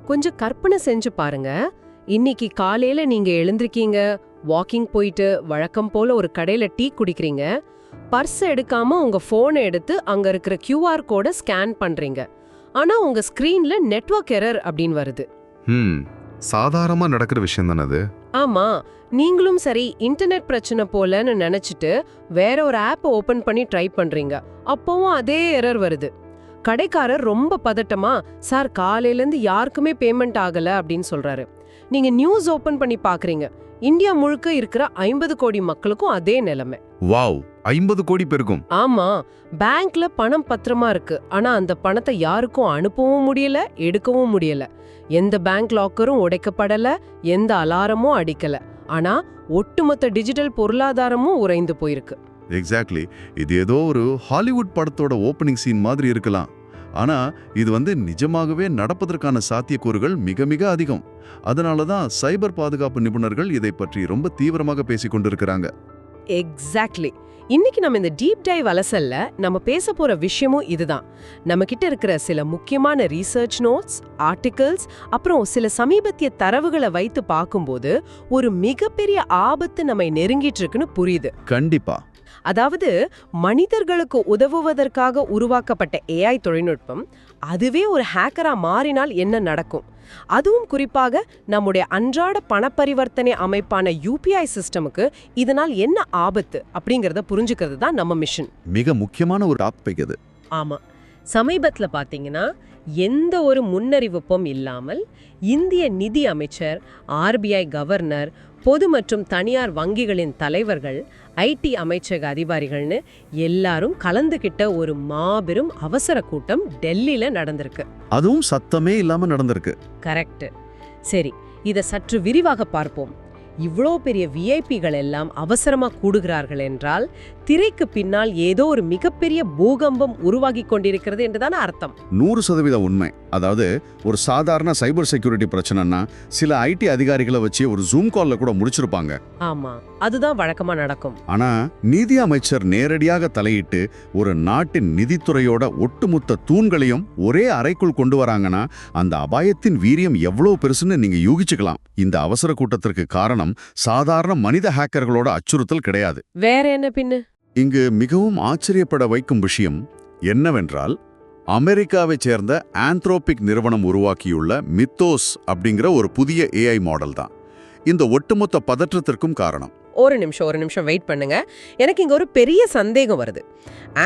கொஞ்சம் கற்பனை செஞ்சு பாருங்க. இன்னைக்கு காலையில நீங்க எழுந்திருக்கீங்க, வாக்கிங் போயிட்டு வழக்கம் போல ஒரு கடையில டீ குடிக்கிறீங்க. பர்ஸ் எடுக்காம உங்க போனை எடுத்து அங்க இருக்கிற QR கோட ஸ்கேன் பண்றீங்க. ஆனா உங்க ஸ்கிரீன்ல நெட்வொர்க் எரர் அப்படின்னு வருது. சாதாரணமா நடக்கிற விஷயம் தானே அது. ஆமா, நீங்களும் சரி இன்டர்நெட் பிரச்சனை போலன்னு நினைச்சிட்டு வேற ஒரு ஆப் ஓபன் பண்ணி ட்ரை பண்றீங்க. அப்பவும் அதே எரர் வருது. கடைக்காரர் ரொம்ப பதட்டமா, சார் காலையில இருந்து யாருக்குமே பேமெண்ட் ஆகல அப்படின்னு சொல்றாரு. நீங்க நியூஸ் ஓபன் பண்ணி பாக்குறீங்க. இந்தியா முழுக்க இருக்கிற 50 கோடி மக்களுக்கும் அதே நிலைமை. வாவ், 50 கோடி பேருக்கும். ஆமா, பேங்க்ல பணம் பத்திரமா இருக்கு. ஆனா அந்த பணத்தை யாருக்கும் அனுப்பவும் முடியல, எடுக்கவும் முடியல. எந்த பேங்க் லாக்கரும் உடைக்கப்படல, எந்த அலாரமும் அடிக்கல. ஆனா ஒட்டுமொத்த டிஜிட்டல் பொருளாதாரமும் உறைந்து போயிருக்கு. எக்ஸாக்ட்லி. இது ஏதோ ஒரு ஹாலிவுட் படத்தோட ஓப்பனிங் சீன் மாதிரி இருக்கலாம். ஆனா இது நிஜமாகவே நடப்பதற்கான சாத்தியக்கூறுகள் மிக மிக அதிகம். அதனால தான் சைபர் பாதுகாப்பு நிபுணர்கள் இதை பற்றி ரொம்ப தீவிரமாக பேசிக் கொண்டிருக்கிறாங்க. எக்ஸாக்ட்லி. இன்னைக்கு நம்ம இந்த டீப் டைவ் அலசல்ல நம்ம பேச போற விஷயமும் இதுதான். நம்ம கிட்ட இருக்கிற சில முக்கியமான ரீசர்ச் நோட்ஸ், ஆர்டிகிள்ஸ், அப்புறம் சில சமீபத்திய தரவுகளை வைத்து பார்க்கும்போது ஒரு மிகப்பெரிய ஆபத்து நம்மை நெருங்கிட்டு இருக்குன்னு புரியுது. கண்டிப்பா. அதாவது மனிதர்களுக்கு உதவுவதற்காக உருவாக்கப்பட்ட AI தொழில்நுட்பம் அதுவே ஒரு ஹேக்கரா மாறினால் என்ன நடக்கும்? அதுவும் குறிப்பாக நம்முடைய அன்றாட பணப்பரிவர்த்தனை அமைப்பான UPI சிஸ்டமுக்கு இதனால் என்ன ஆபத்து அப்படிங்கறத புரிஞ்சுக்கிறது தான் நம்ம மிஷன். மிக முக்கியமான ஒரு டாபிக் இது. ஆமா, சமீபத்துல பாத்தீங்கன்னா எந்த ஒரு முன்னறிவிப்பும் இல்லாமல் இந்திய நிதி அமைச்சர், RBI கவர்னர், பொது மற்றும் தனியார் வங்கிகளின் தலைவர்கள், IT அமைச்சக அதிகாரிகள்னு எல்லாரும் கலந்துகிட்ட ஒரு மாபெரும் அவசர கூட்டம் டெல்லியில நடந்திருக்கு. அதுவும் சத்தமே இல்லாம நடந்திருக்கு. கரெக்ட். சரி, இத சற்று விரிவாக பார்ப்போம். இவ்வளோ பெரிய விஐபிகள் எல்லாம் அவசரமா கூடுகிறார்கள் என்றால் திரைக்கு பின்னால் ஏதோ ஒரு மிகப்பெரிய பூகம்பம் உருவாகி கொண்டிருக்கிறது என்றுதான அர்த்தம். 100% உண்மை. அதாவது ஒரு சாதாரண சைபர் செக்யூரிட்டி பிரச்சனைனா சில IT அதிகாரிகளை வச்சு ஒரு ஜூம் கால்ல கூட முடிச்சிருப்பாங்க. ஆமா, அதுதான் வழக்கமா நடக்கும். ஆனா நிதி அமைச்சர் நேரடியாக தலையிட்டு ஒரு நாட்டின் நிதித்துறையோட ஒட்டுமொத்த தூண்களையும் ஒரே அறைக்குள் கொண்டு வராங்கன்னா அந்த அபாயத்தின் வீரியம் எவ்வளவு பெருசுன்னு நீங்க யூகிச்சுக்கலாம். இந்த அவசர கூட்டத்திற்கு காரணம் சாதாரண மனித ஹேக்கர்களோட அச்சுறுத்தல் கிடையாது. வேற என்ன பின்னு? இங்கு மிகவும் ஆச்சரியப்பட வைக்கும் விஷயம் என்னவென்றால் அமெரிக்காவைச் சேர்ந்த ஆந்த்ரோபிக் நிறுவனம் உருவாக்கியுள்ள மித்தோஸ் அப்படிங்கிற ஒரு புதிய AI மாடல் தான் இந்த ஒட்டுமொத்த பதற்றத்திற்கும் காரணம். ஒரு நிமிஷம் வெயிட் பண்ணுங்க. எனக்கு இங்க ஒரு பெரிய சந்தேகம் வருது.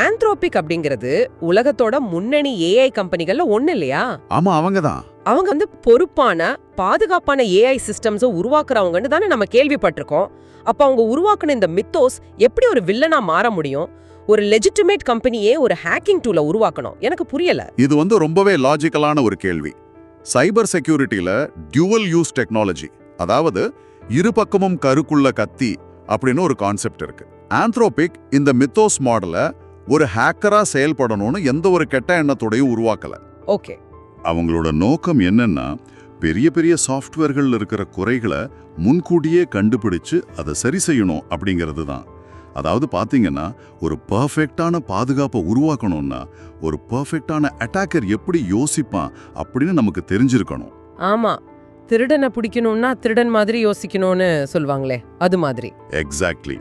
ஆந்த்ரோபிக் அப்படிங்கிறது உலகத்தோட முன்னணி AI கம்பெனிகள்ல ஒண்ணு இல்லையா? ஆமா, அவங்கதான். அவங்க பொறுப்பான பாதுகாப்பான AI சிஸ்டம்ஸை உருவாக்குறவங்கன்னு தானே நம்ம கேள்விப்பட்டிருக்கோம். அப்ப அவங்க உருவாக்குன இந்த மித்தோஸ் எப்படி ஒரு வில்லனா மாற முடியும்? ஒரு லெஜிட்டிமேட் கம்பெனியே ஒரு ஹேக்கிங் டூலை உருவாக்கணும். எனக்கு புரியல. இது ரொம்பவே லாஜிக்கலான ஒரு கேள்வி. சைபர் செக்யூரிட்டியில டியூவல் யூஸ் டெக்னாலஜி, அதாவது இரு பக்கமும் கருக்குள்ள கத்தி அப்படின்னு ஒரு கான்செப்ட் இருக்கு. ஆந்த்ரோபிக் இந்த மித்தோஸ் மாடலை ஒரு ஹேக்கரா செயல்படணும்னு எந்த ஒரு கெட்ட எண்ணத்தோடையும் உருவாக்கல. ஓகே. அவங்களோட நோக்கம் என்னன்னா பெரிய பெரிய சாஃப்ட்வேர்கள் இருக்கிற குறைகளை முன்கூட்டியே கண்டுபிடிச்சு அதை சரி செய்யணும் அப்படிங்கிறது தான். அதாவது பாத்தீங்கன்னா ஒரு பர்ஃபெக்டான பாதுகாப்பை உருவாக்கணும்னா ஒரு பர்ஃபெக்டான அட்டாக்கர் எப்படி யோசிப்பான் அப்படின்னு நமக்கு தெரிஞ்சிருக்கணும். ஆமா, திருடனை பிடிக்கணும்னா திருடன் மாதிரி யோசிக்கணும்னு சொல்வாங்களே, அது மாதிரி. எக்ஸாக்ட்லி.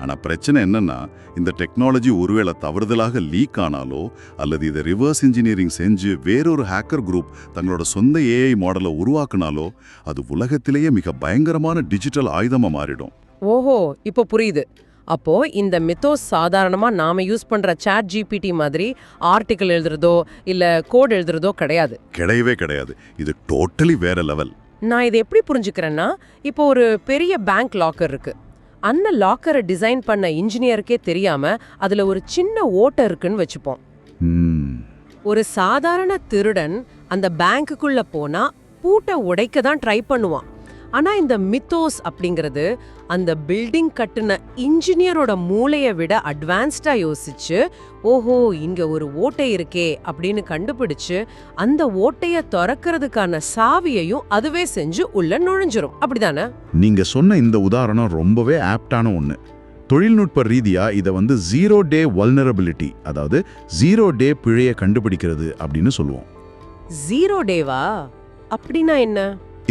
ஆனா பிரச்சனை என்னன்னா இந்த டெக்னாலஜி ஒருவேளை தவறுதலாக லீக் ஆனாலோ அல்லது இதை ரிவர்ஸ் இன்ஜினியரிங் செஞ்சு வேறொரு ஹேக்கர் குரூப் தங்களோட சொந்த AI மாடலை உருவாக்குனாலோ அது உலகத்திலேயே மிக பயங்கரமான டிஜிட்டல் ஆயுதமா மாறிடும். ஓஹோ, இப்போ புரியுது. அப்போ இந்த மித்தோஸ் சாதாரணமா நாம யூஸ் பண்ற சாட் GPT மாதிரி ஆர்டிகிள் எழுதுறதோ இல்ல கோட் எழுதுறதோ கிடையாது. கிடையவே கிடையாது. இது டோட்டலி வேற லெவல். நான் இதை எப்படி புரிஞ்சுக்கிறேன்னா, இப்போ ஒரு பெரிய பேங்க் லாக்கர் இருக்கு. அந்த லாக்கரை டிசைன் பண்ண இன்ஜினியருக்கே தெரியாம அதுல ஒரு சின்ன ஓட்டை இருக்குன்னு வச்சுப்போம். ஒரு சாதாரண திருடன் அந்த பேங்க்குள்ள போனா பூட்டை உடைக்க தான் ட்ரை பண்ணுவான். ஆனா இந்த மித்தோஸ் அப்படிங்கிறது அந்த பில்டிங் கட்டுன இன்ஜினியரோட மூளையை விட அட்வான்ஸ்டா யோசிச்சு, ஓஹோ இங்க ஒரு ஓட்டை இருக்கே அப்படின்னு கண்டுபிடிச்சு அந்த ஓட்டைய திறக்கிறதுக்கான சாவியையும் அதுவே செஞ்சு உள்ள நுழைஞ்சிரும். அப்படிதானே? நீங்க சொன்ன இந்த உதாரணம் ரொம்பவே ஆப்டான ஒண்ணு. தொழில்நுட்ப ரீதியா இதை 0 டே வல்னரபிலிட்டி, அதாவது 0 டே பிழையை கண்டுபிடிக்கிறது அப்படின்னு சொல்லுவோம். 0 டேவா? அப்படின்னா என்ன?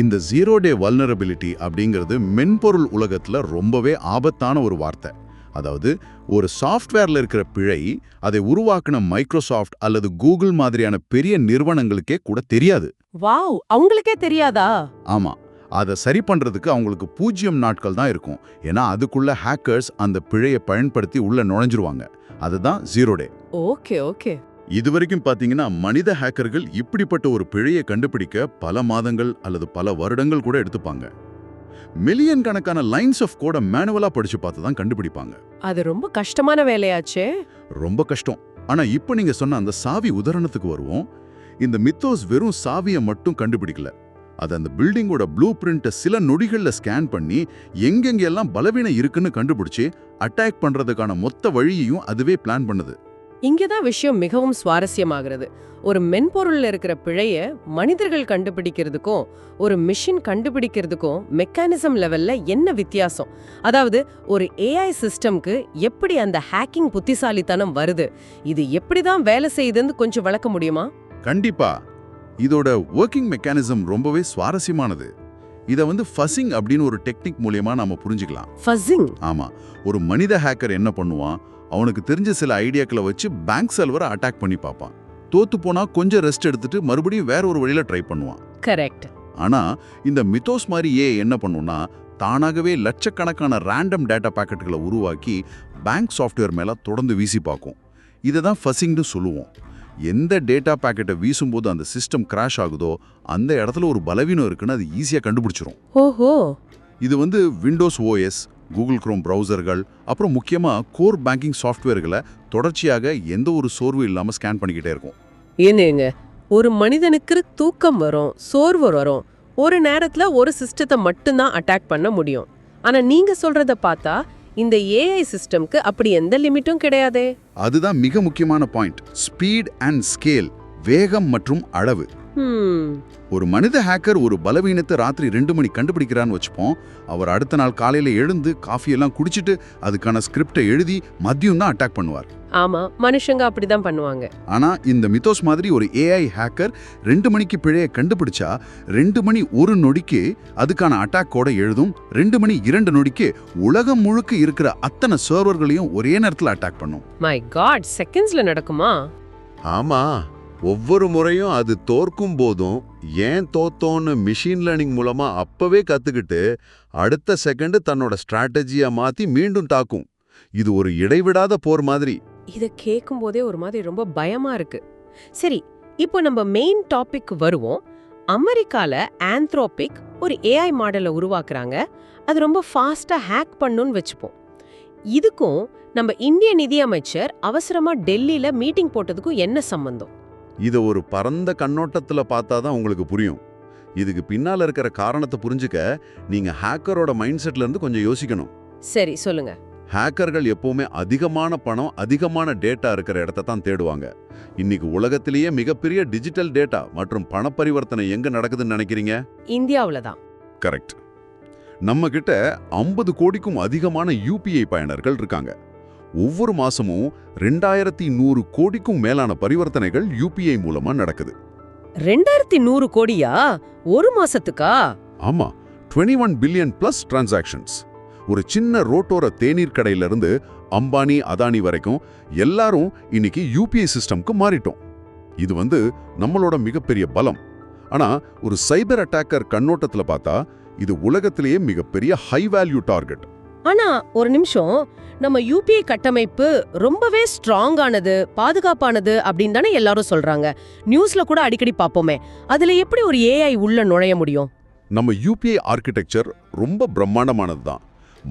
இந்த ஜீரோ டே வல்னரபிலிட்டி அப்படிங்கிறது மென்பொருள் உலகத்துல ரொம்பவே ஆபத்தான ஒரு வார்த்தை. அதாவது ஒரு சாஃப்ட்வேர்ல இருக்கிற பிழை அதை உருவாக்கின மைக்ரோசாஃப்ட் அல்லது கூகுள் மாதிரியான பெரிய நிறுவனங்களுக்கே கூட தெரியாது. வாவ், அவங்களுக்கே தெரியாதா? ஆமா, அதை சரி பண்றதுக்கு அவங்களுக்கு 0 நாட்கள் தான் இருக்கும். ஏன்னா அதுக்குள்ள ஹேக்கர்ஸ் அந்த பிழையை பயன்படுத்தி உள்ள நுழைஞ்சிருவாங்க. அதுதான் ஜீரோ டே. Okay okay. இதுவரைக்கும் பாத்தீங்கன்னா மனித ஹேக்கர்கள் இப்படிப்பட்ட ஒரு பிழையை கண்டுபிடிக்க பல மாதங்கள் அல்லது பல வருடங்கள் கூட எடுத்துப்பாங்க. மில்லியன் கணக்கான லைன்ஸ் ஆஃப் கோட மேனுவலா படிச்சு பார்த்து தான் கண்டுபிடிப்பாங்க. அது ரொம்ப கஷ்டமான வேலையாச்சே. ரொம்ப கஷ்டம். ஆனா இப்போ நீங்க சொன்ன அந்த சாவி உதாரணத்துக்கு வருவோம். இந்த மித்தோஸ் வெறும் சாவியை மட்டும் கண்டுபிடிக்கல. அது அந்த பில்டிங்கோட ப்ளூ பிரிண்ட்டை சில நொடிகள்ல ஸ்கேன் பண்ணி எங்கெங்கெல்லாம் பலவீனம் இருக்குன்னு கண்டுபிடிச்சு அட்டாக் பண்றதுக்கான மொத்த வழியையும் அதுவே பிளான் பண்ணுது. இங்கதான் விஷயம் மிகவும் சுவாரஸ்யமாகிறது. ஒரு மென்பொருள்ல இருக்கிற பிழைய மனிதர்கள் கண்டுபிடிக்கிறதுக்கும் ஒரு மிஷின் கண்டுபிடிக்கிறதுக்கும் மெக்கானிசம் லெவல்ல என்ன வித்தியாசம்? அதாவது ஒரு ஏஐ சிஸ்டம்க்கு எப்படி அந்த ஹேக்கிங் புத்திசாலித்தனம் வருது, இது எப்படிதான் வேலை செய்யுதுன்னு கொஞ்சம் விளக்க முடியுமா? கண்டிப்பா. இதோட ஒர்க்கிங் மெக்கானிசம் ரொம்பவே சுவாரஸ்யமானது. இதை ஃபஸிங் அப்படின்னு ஒரு டெக்னிக் மூலியமா நாம புரிஞ்சுக்கலாம். ஃபஸிங்? ஆமா. ஒரு மனித ஹேக்கர் என்ன பண்ணுவான், அவனுக்கு தெரிஞ்ச சில ஐடியாக்களை வச்சு பேங்க் சர்வரை அட்டாக் பண்ணி பார்ப்பான். தோத்து போனா கொஞ்சம் ரெஸ்ட் எடுத்துட்டு மறுபடியும் வேற ஒரு வழியில ட்ரை பண்ணுவான். கரெக்ட். ஆனா இந்த மித்தோஸ் மாதிரி என்ன பண்ணும்னா, தானாகவே லட்சக்கணக்கான ரேண்டம் டேட்டா பாக்கெட்டுகளை உருவாக்கி பேங்க் சாஃப்ட்வேர் மேல தொடர்ந்து வீசி பார்க்கும். இதை தான் ஃபஸிங்னு சொல்லுவோம். எந்த டேட்டா பாக்கெட்டை வீசும்போது அந்த சிஸ்டம் கிராஷ் ஆகுதோ அந்த இடத்துல ஒரு பலவீனம் இருக்குன்னு அது ஈஸியா கண்டுபிடிச்சிரும். ஓஹோ. இது விண்டோஸ் ஓஎஸ், கூகுள் குரோம் ப்ரௌசர்கள், அப்புறம் முக்கியமா கோர் பேங்கிங் சாஃப்ட்வேர்களை தொடர்ச்சியாக எந்த ஒரு சோர்வு இல்லாம ஸ்கேன் பண்ணிக்கிட்டே இருக்கும். ஏங்க, ஒரு மனிதனுக்கு தூக்கம் வரும், சோர்வு வரும், ஒரு நேரத்துல ஒரு சிஸ்டத்தை மட்டும்தான் அட்டாக் பண்ண முடியும். ஆனா நீங்க சொல்றத பார்த்தா இந்த ஏஐ சிஸ்டம்க்கு அப்படி எந்த லிமிட்டும் கிடையாதே. அதுதான் மிக முக்கியமான பாயிண்ட். ஸ்பீட் அண்ட் ஸ்கேல், வேகம் மற்றும் அளவு. ஒரு மனித ஹேக்கர் ஒரு பலவீனத்தை ராத்திரி 2 மணி கண்டுபிடிக்கிறான்னு வச்சுப்போம். அவர் அடுத்த நாள் காலையில எழுந்து காஃபி எல்லாம் குடிச்சிட்டு அதுக்கான ஸ்கிரிப்டை எழுதி மதியம் தான் அட்டாக் பண்ணுவார். ஆமா, மனுஷங்க அப்படிதான் பண்ணுவாங்க. ஆனா இந்த மித்தோஸ் மாதிரி ஒரு ஏஐ ஹேக்கர் 2 மணிக்கு பிழையை கண்டுபிடிச்சா 2 மணி 1 நொடிக்கு அதுக்கான அட்டாக்கோட எழுதும். 2 மணி 2 நொடிக்கு உலகம் முழுக்க இருக்கிற அத்தனை சர்வர்களையும் ஒரே நேரத்தில் அட்டாக் பண்ணும். மை காட், செகண்ட்ஸ்ல நடக்குமா? ஆமா, ஒவ்வொரு முறையும் அது தோற்கும் போதும் ஏன் தோத்தோன்னு மிஷின் லேர்னிங் மூலமா அப்பவே கத்துக்கிட்டு அடுத்த செகண்ட் தன்னோட ஸ்ட்ராட்டஜியை மாத்தி மீண்டும் தாக்கும். இது ஒரு இடைவிடாத போர் மாதிரி. இத கேட்கும் போதே ஒரு மாதிரி ரொம்ப பயமா இருக்கு. சரி, இப்போ நம்ம மெயின் டாபிக் வருவோம். அமெரிக்கால ஆந்த்ரோபிக் ஒரு ஏஐ மாடலை உருவாக்குறாங்க. அது ரொம்ப ஃபாஸ்டா ஹேக் பண்ணுன்னு வச்சுப்போம். இதுக்கும் நம்ம இந்திய நிதியமைச்சர் அவசரமா டெல்லியில மீட்டிங் போட்டதுக்கும் என்ன சம்பந்தம்? இதை ஒரு பரந்த கண்ணோட்டத்துல பார்த்தாதான் உங்களுக்கு புரியும். இதுக்கு பின்னால இருக்கிற காரணத்தை புரிஞ்சுக்க நீங்க ஹேக்கரோட மைண்ட் செட்ல இருந்து கொஞ்சம் யோசிக்கணும். சரி, சொல்லுங்க. ஹேக்கர்கள் எப்பவுமே அதிகமான பணம், அதிகமான டேட்டா இருக்கிற இடத்த தான் தேடுவாங்க. இன்னைக்கு உலகத்திலேயே மிகப்பெரிய டிஜிட்டல் டேட்டா மற்றும் பண பரிவர்த்தனை எங்க நடக்குதுன்னு நினைக்கிறீங்க? இந்தியாவுல தான். கரெக்ட். நம்ம கிட்ட 50 கோடிக்கும் அதிகமான யூபிஐ பயனர்கள் இருக்காங்க. ஒவ்வொரு மாசமும் 2100 கோடிக்கும் மேலான பரிவர்த்தனைகள் யூபிஐ மூலமா நடக்குது. 2100 கோடியா? ஒரு மாசத்துக்கா? ஆமா, 21 பில்லியன் பிளஸ் டிரான்சாக்ஷன்ஸ். ஒரு சின்ன ரோட்டோர தேநீர் கடையில இருந்து அம்பானி, அதானி வரைக்கும் எல்லாரும் இன்னைக்கு யூபிஐ சிஸ்டம்க்கு மாறிட்டோம். இது நம்மளோட மிகப்பெரிய பலம். ஆனா ஒரு சைபர் அட்டாக்கர் கண்ணோட்டத்துல பார்த்தா இது உலகத்திலேயே மிகப்பெரிய ஹை வேல்யூ டார்கெட். ஆனா ஒரு நிமிஷம், நம்ம யூபிஐ கட்டமைப்பு ரொம்பவே ஸ்ட்ராங்கானது, பாதுகாப்பானது அப்படின்னு தானே எல்லாரும் சொல்றாங்க. நியூஸ்ல கூட அடிக்கடி பாப்போமே. அதுல எப்படி ஒரு ஏஐ உள்ள நுழைய முடியும்? நம்ம யூபிஐ ஆர்கிடெக்சர் ரொம்ப பிரம்மாண்டமானது தான்.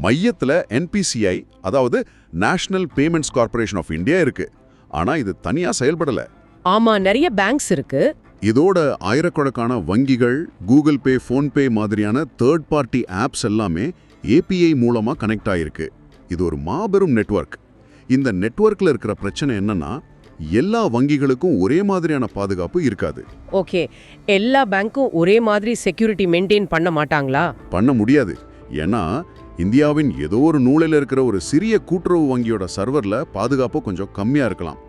மையத்துல என்பிசிஐ, அதாவது National Payments Corporation of India இருக்கு. ஆனா இது தனியா செயல்படல. ஆமா, நிறைய பேங்க்ஸ் இருக்கு. இதோட ஆயிரக்கணக்கான வங்கிகள், கூகுள் பே, போன்பே மாதிரியான தேர்ட் பார்ட்டி ஆப்ஸ் எல்லாமே ஏபிஐ மூலமா கனெக்ட் ஆயிருக்கு. இது ஒரு மாபெரும் நெட்வொர்க். இந்த நெட்வொர்க்ல இருக்கிற பிரச்சனை என்னன்னா, எல்லா வங்கிகளுக்கும் ஒரே மாதிரியான பாதுகாப்பு இருக்காது. ஓகே, எல்லா பேங்க்கும் ஒரே மாதிரி செக்யூரிட்டி மெயின்டைன் பண்ண மாட்டாங்களா? பண்ண முடியாது. ஏன்னா இந்தியாவின் ஏதோ ஒரு மூலையில இருக்கிற ஒரு சிறிய கூட்டுறவு வங்கியோட சர்வர்ல பாதுகாப்பு கொஞ்சம் கம்மியா இருக்கலாம்.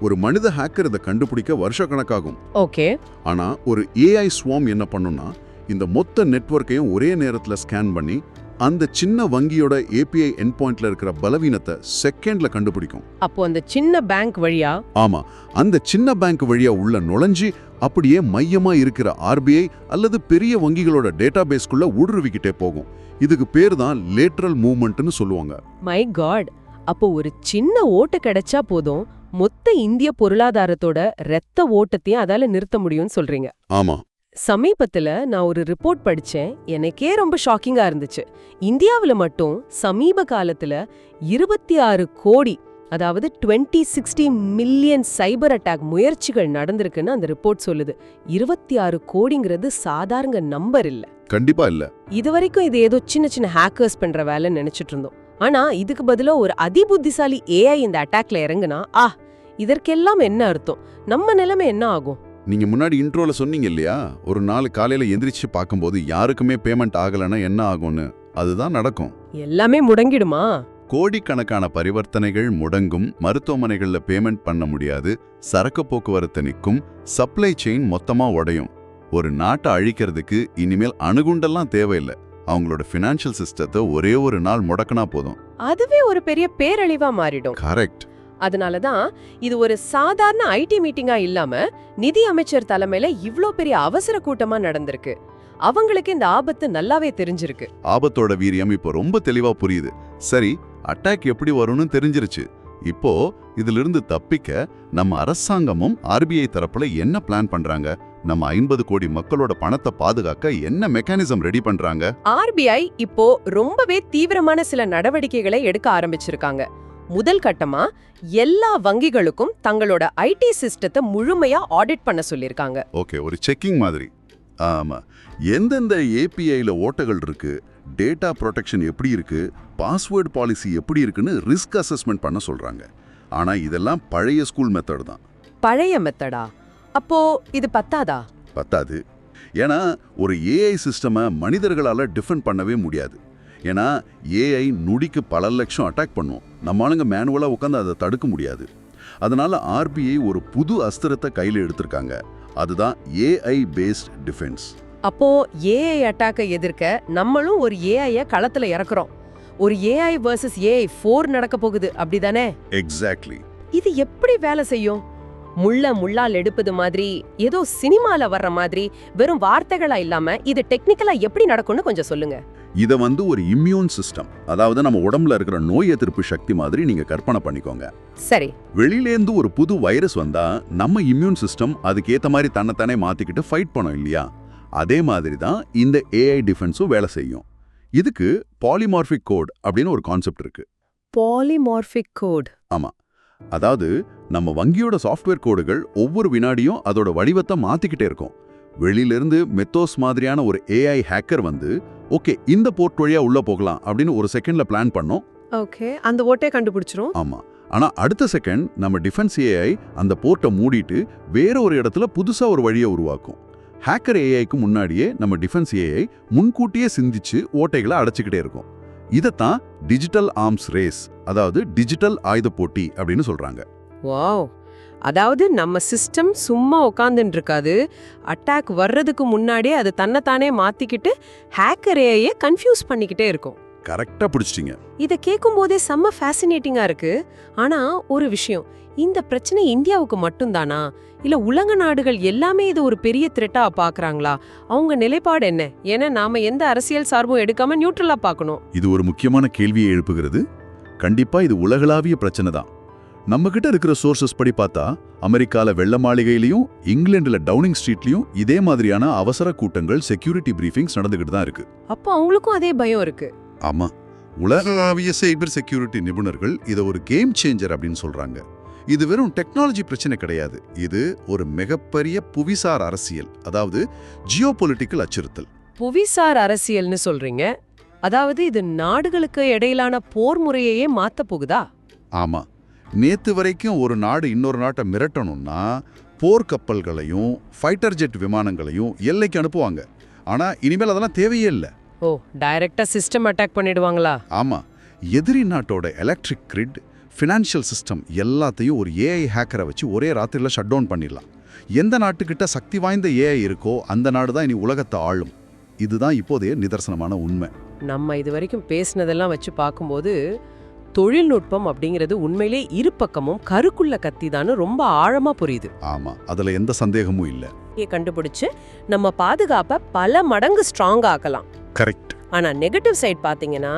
ஒரு மனித ஹேக்கர் இதை கண்டுபிடிக்க வருஷக்கணக்காகும். ஓகே. ஆனா ஒரு ஏஐ ஸ்வார்ம் என்ன பண்ணும்னா இந்த மொத்த நெட்வொர்க்கையும் ஒரே நேரத்துல ஸ்கேன் பண்ணி அந்த சின்ன வங்கியோட ஏபிஐ எண்ட் பாயிண்ட்ல இருக்கிற பலவீனத்தை செகண்ட்ல கண்டுபிடிக்கும். அப்போ அந்த சின்ன பேங்க் வழியா? ஆமா, அந்த சின்ன பேங்க் வழியா உள்ள நுழைஞ்சி அப்படியே மையமா இருக்கிற ஆர்பிஐ அல்லது பெரிய வங்கிகளோட டேட்டாபேஸ்க்குள்ள ஊடுருவிக்கிட்டே போகும். இதுக்கு பேர் தான் லேட்ரல் மூவ்மெண்ட்னு சொல்லுவாங்க. மை காட், அப்போ ஒரு சின்ன ஓட்டு கிடைச்சா போதும் மொத்த இந்திய பொருளாதாரத்தோட ரத்த ஓட்டத்தையும் அதால நிறுத்த முடியும்னு சொல்றீங்க. ஆமா. சமீபத்துல நான் ஒரு ரிப்போர்ட் படிச்சேன், எனக்கே ரொம்ப ஷாக்கிங்கா இருந்துச்சு. இந்தியாவுல மட்டும் சமீப காலத்துல 26 கோடி, அதாவது 2060 மில்லியன் சைபர் அட்டாக் முயற்சிகள் நடந்திருக்குன்னு அந்த ரிப்போர்ட் சொல்லுது. 26 கோடிங்கிறது சாதாரண நம்பர் இல்ல. கண்டிப்பா இல்ல. இதுவரைக்கும் இது ஏதோ சின்ன சின்ன ஹேக்கர்ஸ் பண்ற வேலைன்னு நினைச்சிட்டு இருந்தோம். ஆனா இதுக்கு பதிலா ஒரு அதிபுத்திசாலி ஏஐ இந்த அட்டாக்ல இறங்குனா, இதற்கெல்லாம் என்ன அர்த்தம்? நம்ம நிலைமை என்ன ஆகும்? நீங்க முன்னாடி இன்ட்ரோல சொன்னீங்க இல்லையா, ஒரு நாள் காலையில எந்திரிச்சு பார்க்கும்போது யாருக்குமே பேமெண்ட் ஆகலைன்னா என்ன ஆகும்னு. அதுதான் நடக்கும். எல்லாமே முடங்கிடுமா? கோடிக்கணக்கான பரிவர்த்தனைகள் முடங்கும், மருத்துவமனைகள்ல பேமெண்ட் பண்ண முடியாது, சரக்கு போக்குவரத்து நிற்கும், சப்ளை செயின் மொத்தமா உடையும். ஒரு நாட்டை அழிக்கிறதுக்கு இனிமேல் அணுகுண்டெல்லாம் தேவையில்லை. அவங்களோட ஃபினான்ஷியல் சிஸ்டத்தை ஒரே ஒரு நாள் முடக்கினா போதும். அதுவே ஒரு பெரிய பேரழிவா மாறிடும். கரெக்ட். அதனாலதான் இது ஒரு சாதாரண ஐடி மீட்டிங்கா இல்லாம நிதி அமைச்சர் தலைமையில இவ்ளோ பெரிய அவசர கூட்டமா நடந்திருக்கு. அவங்களுக்கு இந்த ஆபத்து நல்லாவே தெரிஞ்சிருக்கு. ஆபத்தோட வீரியம் இப்போ ரொம்ப தெளிவா புரியுது. சரி, அட்டாக் எப்படி வரும்னு தெரிஞ்சிருச்சு. இப்போ இதிலிருந்து தப்பிக்க நம்ம அரசாங்கமும் ஆர்பிஐ தரப்புல என்ன பிளான் பண்றாங்க? நம்ம 50 கோடி மக்களோட பணத்தை பாதுகாக்க என்ன மெக்கானிசம் ரெடி பண்றாங்க? ஆர்பிஐ இப்போ ரொம்பவே தீவிரமான சில நடவடிக்கைகளை எடுக்க ஆரம்பிச்சிருக்காங்க. முதல் கட்டமா எல்லா வங்கிகளுக்கும் தங்களோட ஐடி சிஸ்டத்தை முழுமையா ஆடிட் பண்ண சொல்லிருக்காங்க. ஓகே, ஒரு செக்கிங் மாதிரி. ஆமா, எந்தெந்த ஏபிஐல ஓட்டைகள் இருக்கு, டேட்டா ப்ரொடெக்ஷன் எப்படி இருக்கு, பாஸ்வேர்டு பாலிசி எப்படி இருக்குன்னு ரிஸ்க் அசஸ்மெண்ட் பண்ண சொல்றாங்க. ஆனா இதெல்லாம் பழைய ஸ்கூல் மெத்தட் தான். பழைய மெத்தடா? அப்போ இது பத்தாதா? பத்தாது. ஏன்னா ஒரு ஏஐ சிஸ்டமை மனிதர்களால டிஃபெண்ட் பண்ணவே முடியாது. ஏன்னா ஏஐ நொடிக்கு பல லட்சம் அட்டாக் பண்ணும். நம்ம ஆளுங்க மேனுவலா உட்காந்து அதை தடுக்க முடியாது. அதனால ஆர்பிஐ ஒரு புது அஸ்திரத்தை கையில் எடுத்திருக்காங்க. அதுதான் ஏஐ பேஸ்ட் டிஃபென்ஸ். அப்போ ஏஐ அட்டாக்கை எதிர்க்க நம்மளும் ஒரு ஏஐய களத்துல இறக்குறோம். ஒரு ஏஐ வர்சஸ் ஏஐ 4 நடக்க போகுது, அப்படிதானே? எக்ஸாக்ட்லி. இது எப்படி வேலை செய்யும்? முள்ளால் எடுப்பது மாதிரி, ஏதோ சினிமால வர்ற மாதிரி வெறும் வார்த்தைகளா இல்லாம இது டெக்னிக்கலா எப்படி நடக்கும்னு கொஞ்சம் சொல்லுங்க. இத ஒரு இம்யூன் சிஸ்டம், அதாவது நம்ம உடம்புல இருக்கிற நோய் எதிர்ப்பு சக்தி மாதிரி நீங்க கற்பனை பண்ணிக்கோங்க. சரி. வெளியிலேந்து ஒரு புது வைரஸ் வந்தா நம்ம இம்யூன் சிஸ்டம் அதுக்கேத்த மாதிரி தன்னைத்தானே மாத்திக்கிட்டு ஃபைட் பண்ணும் இல்லையா? அதே மாதிரி தான் இந்த ஏஐ டிஃபென்ஸும் வேலை செய்யும். இதுக்கு பாலிமார்பிக் கோட் அப்படின்னு ஒரு கான்செப்ட் இருக்கு. Polymorphic code? ஆமா, அதாவது நம்ம வங்கியோட சாஃப்ட்வேர் கோடுகள் ஒவ்வொரு வினாடியும் அதோட வடிவத்தை மாத்திக்கிட்டே இருக்கும். வெளியிலிருந்து மெத்தோஸ் மாதிரியான ஒரு ஏஐ ஹேக்கர் ஓகே இந்த போர்ட் வழியா உள்ள போகலாம் அப்படின்னு ஒரு செகண்ட்ல பிளான் பண்ணோம். ஓகே, அந்த ஓட்டை கண்டுபிடிச்சிரும். ஆமா, ஆனா அடுத்த செகண்ட் நம்ம டிஃபென்ஸ் ஏஐ அந்த போர்ட்டை மூடிட்டு வேற ஒரு இடத்துல புதுசா ஒரு வழியை உருவாக்கும். ஹேக்கர் ஏஐக்கு முன்னாடியே நம்ம டிஃபென்ஸ் ஏஐ முன்கூட்டியே சிந்திச்சு ஓட்டைகளை அடைச்சிக்கிட்டே இருக்கும். இதத்தான் டிஜிட்டல் ஆர்ம்ஸ் ரேஸ், அதாவது டிஜிட்டல் ஆயுத போட்டி அப்படின்னு சொல்றாங்க. வாவ், அதாவது நம்ம சிஸ்டம் சும்மா உட்காந்துட்டு இருக்காது, அட்டாக் வர்றதுக்கு முன்னாடியே அது தன்னைத்தானே மாத்திக்கிட்டு ஹேக்கர் ஏஐயை கன்ஃபியூஸ் பண்ணிக்கிட்டே இருக்கும். கரெக்டா பிடிச்சிட்டீங்க. இதை கேட்கும் போதே செம்ம ஃபேசினேட்டிங்கா இருக்கு. ஆனா ஒரு விஷயம், இந்த பிரச்சனை இந்தியாவுக்கு மட்டும்தானா, இல்ல உலக நாடுகள் எல்லாமே இது ஒரு பெரிய த்ரெட்டா பாக்குறாங்களா? அவங்க நிலைப்பாடு என்ன? ஏன்னா நாம எந்த அரசியல் சார்பும் எடுக்காம நியூட்ரலா பார்க்கணும். இது ஒரு முக்கியமான கேள்வியை எழுப்புகிறது. கண்டிப்பா இது உலகளாவிய பிரச்சனை தான். நம்ம கிட்ட இருக்கிற சோர்சஸ் படி பார்த்தா அமெரிக்கால வெள்ள மாளிகையிலையும் இங்கிலாந்துல டவுனிங் ஸ்ட்ரீட்லயும் இதே மாதிரியான அவசர கூட்டங்கள், செக்யூரிட்டி பிரீஃபிங்ஸ் நடந்துகிட்டு தான் இருக்கு. அப்போ அவங்களுக்கும் அதே பயம் இருக்கு. ஆமா, உலகளாவிய சைபர் செக்யூரிட்டி நிபுணர்கள் இதை ஒரு கேம் சேஞ்சர் அப்படின்னு சொல்றாங்க. இது வெறும் டெக்னாலஜி பிரச்சனை கிடையாது, இது ஒரு மிகப்பெரிய புவிசார் அரசியல், அதாவது ஜியோபொலிட்டிக்கல் அச்சுறுத்தல். புவிசார் அரசியல்னு சொல்றீங்க, அதாவது இது நாடுகளுக்கு இடையிலான போர் முறையையே மாத்த போகுதா? ஆமா, நேத்து வரைக்கும் ஒரு நாடு இன்னொரு நாட்டை மிரட்டணும்னா போர்க்கப்பல்களையும் ஃபைட்டர் ஜெட் விமானங்களையும் எல்லைக்கு அனுப்புவாங்க. ஆனா இனிமேல் அதெல்லாம் தேவையே இல்லை. ஓ, டைரக்டா சிஸ்டம் அட்டாக் பண்ணிடுவாங்களா? ஆமா, எதிரி நாட்டோட எலக்ட்ரிக் கிரிட், ஃபினான்ஷியல் சிஸ்டம் எல்லாத்தையும் ஒரு ஏஐ ஹேக்கரை வச்சு ஒரே ராத்திரியில் ஷட் டவுன் பண்ணிடலாம். எந்த நாட்டுக்கிட்ட சக்தி வாய்ந்த ஏஐ இருக்கோ அந்த நாடு தான் இனி உலகத்தை ஆளும். இதுதான் இப்போதைய நிதர்சனமான உண்மை. நம்ம இது வரைக்கும் பேசினதெல்லாம் வச்சு பார்க்கும்போது தொழில்நுட்பம் அப்படிங்கிறது உண்மையிலே இரு பக்கமும் கருக்குள்ள கத்திதான்னு ரொம்ப ஆழமா புரியுது. ஆமா, அதுல எந்த சந்தேகமும் இல்ல. கண்டுபிடிச்சு நம்ம பாதுகாப்பை பல மடங்கு ஸ்ட்ராங் ஆக்கலாம். கரெக்ட். ஆனா நெகட்டிவ் சைட் பாத்தீங்கன்னா,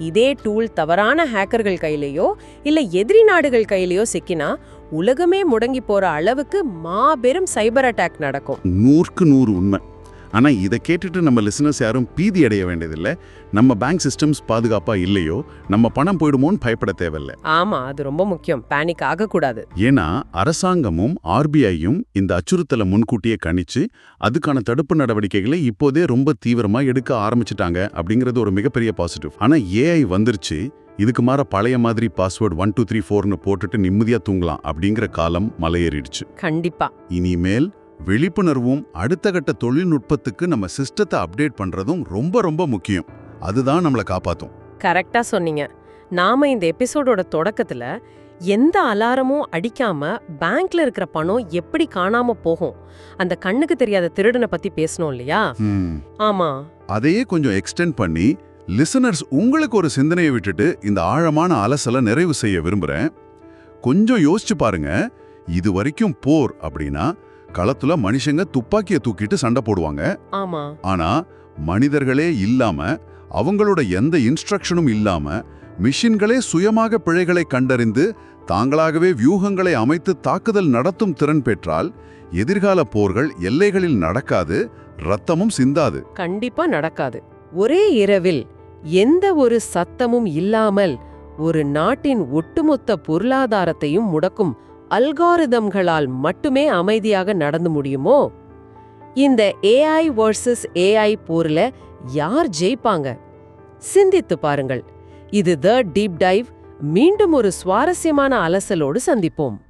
இதே டூல் தவறான ஹேக்கர்கள் கையிலயோ இல்ல எதிரி நாடுகள் கையிலயோ சிக்கினா உலகமே முடங்கி போற அளவுக்கு மாபெரும் சைபர் அட்டாக் நடக்கும். 100க்கு 100 உண்மை. ஆனா இதை கேட்டுட்டு நம்ம லிசனர்ஸ் யாரும் பீதி அடைய வேண்டியதில்லை. நம்ம பேங்க் சிஸ்டம்ஸ் பாதுகாப்பா இல்லையோ நம்ம பணம் போயிடுமோன்னு பயப்பட தேவையில்லை. ஆமா, அது ரொம்ப முக்கியம். பேனிக் ஆகக்கூடாது. ஏன்னா அரசாங்கமும் ஆர்பிஐயும் இந்த அச்சுறுத்தலை முன்கூட்டியே கணிச்சு அதுக்கான தடுப்பு நடவடிக்கைகளை இப்போதே ரொம்ப தீவிரமா எடுக்க ஆரம்பிச்சிட்டாங்க அப்படிங்கிறது ஒரு மிகப்பெரிய பாசிட்டிவ். ஆனா ஏஐ வந்துருச்சு, இதுக்கு மாற பழைய மாதிரி பாஸ்வேர்டு 1234ன்னு போட்டுட்டு நிம்மதியா தூங்கலாம் அப்படிங்கிற காலம் மலையேறிடுச்சு. கண்டிப்பா. இனிமேல் விழிப்புணர்வும் அடுத்த கட்ட தொழில்நுட்பத்துக்கு நம்ம சிஸ்டத்தை அப்டேட் பண்றதும் ரொம்ப ரொம்ப முக்கியம். அதுதான் நம்மளை காப்பாத்தும். கரெக்டா சொன்னீங்க. நாம இந்த எபிசோடோட தொடக்கத்துல எந்த அலாரமும் அடிக்காம பேங்க்ல இருக்கிற பணம் எப்படி காணாம போகும், அந்த கண்ணுக்கு தெரியாத திருடனை பத்தி பேசணும் இல்லையா? ஆமா, அதையே கொஞ்சம் எக்ஸ்டெண்ட் பண்ணி லிசனர்ஸ் உங்களுக்கு ஒரு சிந்தனையை விட்டுட்டு இந்த ஆழமான அலசலை நிறைவு செய்ய விரும்புறேன். கொஞ்சம் யோசிச்சு பாருங்க. இது வரைக்கும் போர் அப்படின்னா களத்துல மனுஷங்க துப்பாக்கியை தூக்கிட்டு சண்டை போடுவாங்க. ஆமா. ஆனா மனிதர்களே இல்லாம, அவங்களோட எந்த இன்ஸ்ட்ரக்ஷனும் இல்லாம மிஷின்களே சுயமாக பிழைகளை கண்டறிந்து தாங்களாகவே வியூகங்களை அமைத்து தாக்குதல் நடத்தும் திறன் பெற்றால் எதிர்கால போர்கள் எல்லைகளில் நடக்காது, ரத்தமும் சிந்தாது. கண்டிப்பா நடக்காது. ஒரே இரவில் எந்த ஒரு சத்தமும் இல்லாமல் ஒரு நாட்டின் ஒட்டுமொத்த பொருளாதாரத்தையும் முடக்கும் அல்காரிதம்களால் மட்டுமே அமைதியாக நடந்து முடியுமோ? இந்த ஏஐ வர்சஸ் ஏஐ போர்ல யார் ஜெயிப்பாங்க? சிந்தித்து பாருங்கள். இது தி டீப் டைவ். மீண்டும் ஒரு சுவாரஸ்யமான அலசலோடு சந்திப்போம்.